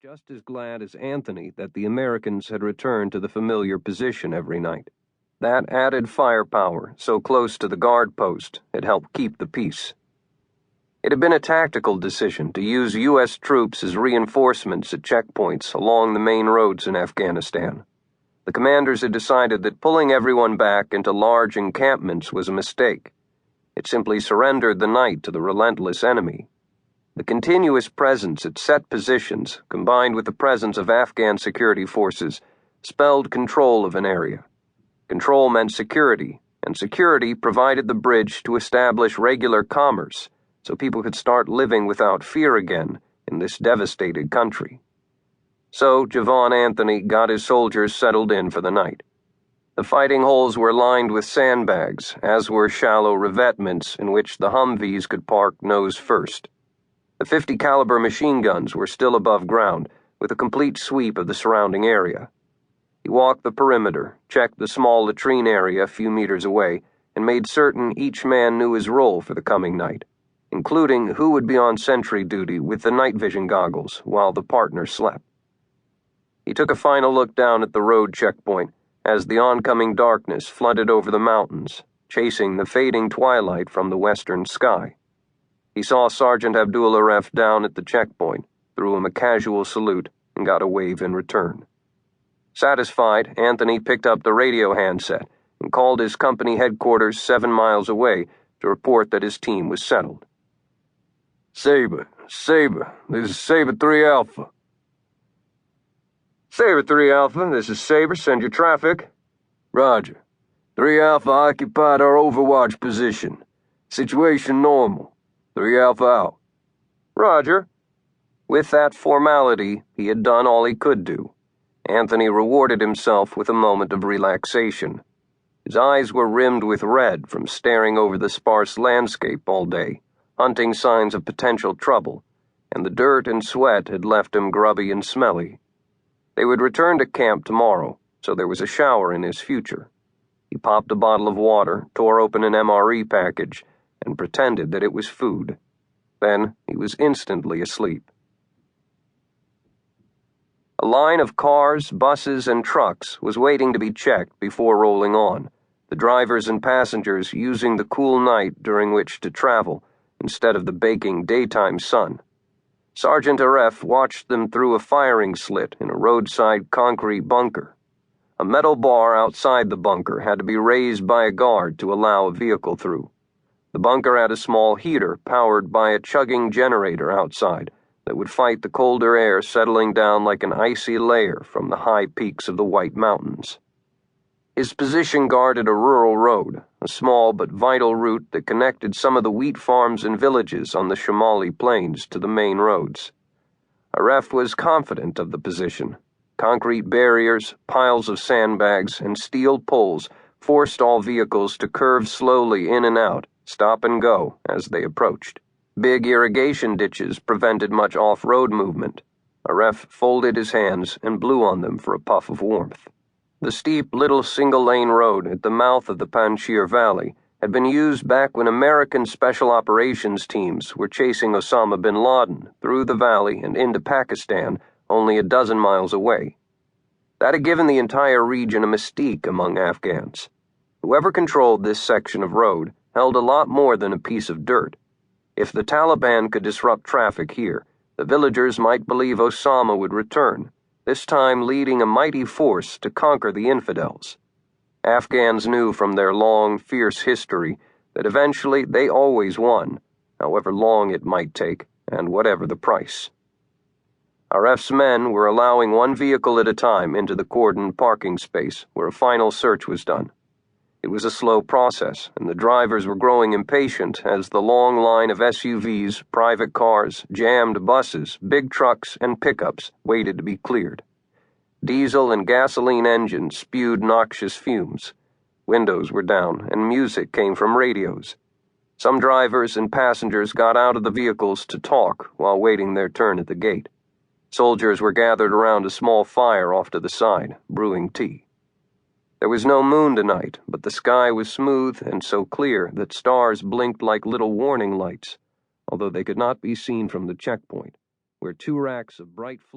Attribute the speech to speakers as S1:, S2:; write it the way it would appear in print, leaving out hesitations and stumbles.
S1: just as glad as Anthony that the Americans had returned to the familiar position every night. That added firepower, so close to the guard post, had helped keep the peace. It had been a tactical decision to use U.S. troops as reinforcements at checkpoints along the main roads in Afghanistan. The commanders had decided that pulling everyone back into large encampments was a mistake. It simply surrendered the night to the relentless enemy. The continuous presence at set positions, combined with the presence of Afghan security forces, spelled control of an area. Control meant security, and security provided the bridge to establish regular commerce, so people could start living without fear again in this devastated country. So Javon Anthony got his soldiers settled in for the night. The fighting holes were lined with sandbags, as were shallow revetments in which the Humvees could park nose first. The .50 caliber machine guns were still above ground, with a complete sweep of the surrounding area. He walked the perimeter, checked the small latrine area a few meters away, and made certain each man knew his role for the coming night, including who would be on sentry duty with the night vision goggles while the partner slept. He took a final look down at the road checkpoint as the oncoming darkness flooded over the mountains, chasing the fading twilight from the western sky. He saw Sergeant Abdul Aref down at the checkpoint, threw him a casual salute, and got a wave in return. Satisfied, Anthony picked up the radio handset and called his company headquarters 7 miles away to report that his team was settled.
S2: Sabre, this is Sabre 3 Alpha.
S1: Sabre 3 Alpha, this is Sabre, send your traffic.
S2: Roger. 3 Alpha occupied our overwatch position. Situation normal. 3 Alpha out.
S1: Roger. With that formality, he had done all he could do. Anthony rewarded himself with a moment of relaxation. His eyes were rimmed with red from staring over the sparse landscape all day, hunting signs of potential trouble, and the dirt and sweat had left him grubby and smelly. They would return to camp tomorrow, so there was a shower in his future. He popped a bottle of water, tore open an MRE package, and pretended that it was food. Then he was instantly asleep. A line of cars, buses, and trucks was waiting to be checked before rolling on, the drivers and passengers using the cool night during which to travel instead of the baking daytime sun. Sergeant Aref watched them through a firing slit in a roadside concrete bunker. A metal bar outside the bunker had to be raised by a guard to allow a vehicle through. The bunker had a small heater powered by a chugging generator outside that would fight the colder air settling down like an icy layer from the high peaks of the White Mountains. His position guarded a rural road, a small but vital route that connected some of the wheat farms and villages on the Shamali Plains to the main roads. Aref was confident of the position. Concrete barriers, piles of sandbags, and steel poles forced all vehicles to curve slowly in and out, stop and go, as they approached. Big irrigation ditches prevented much off-road movement. Aref folded his hands and blew on them for a puff of warmth. The steep little single-lane road at the mouth of the Panjshir Valley had been used back when American Special Operations teams were chasing Osama bin Laden through the valley and into Pakistan, only a dozen miles away. That had given the entire region a mystique among Afghans. Whoever controlled this section of road held a lot more than a piece of dirt. If the Taliban could disrupt traffic here, the villagers might believe Osama would return, this time leading a mighty force to conquer the infidels. Afghans knew from their long, fierce history that eventually they always won, however long it might take and whatever the price. Aref's men were allowing one vehicle at a time into the cordoned parking space where a final search was done. It was a slow process, and the drivers were growing impatient as the long line of SUVs, private cars, jammed buses, big trucks, and pickups waited to be cleared. Diesel and gasoline engines spewed noxious fumes. Windows were down, and music came from radios. Some drivers and passengers got out of the vehicles to talk while waiting their turn at the gate. Soldiers were gathered around a small fire off to the side, brewing tea. There was no moon tonight, but the sky was smooth and so clear that stars blinked like little warning lights, although they could not be seen from the checkpoint, where 2 racks of bright flood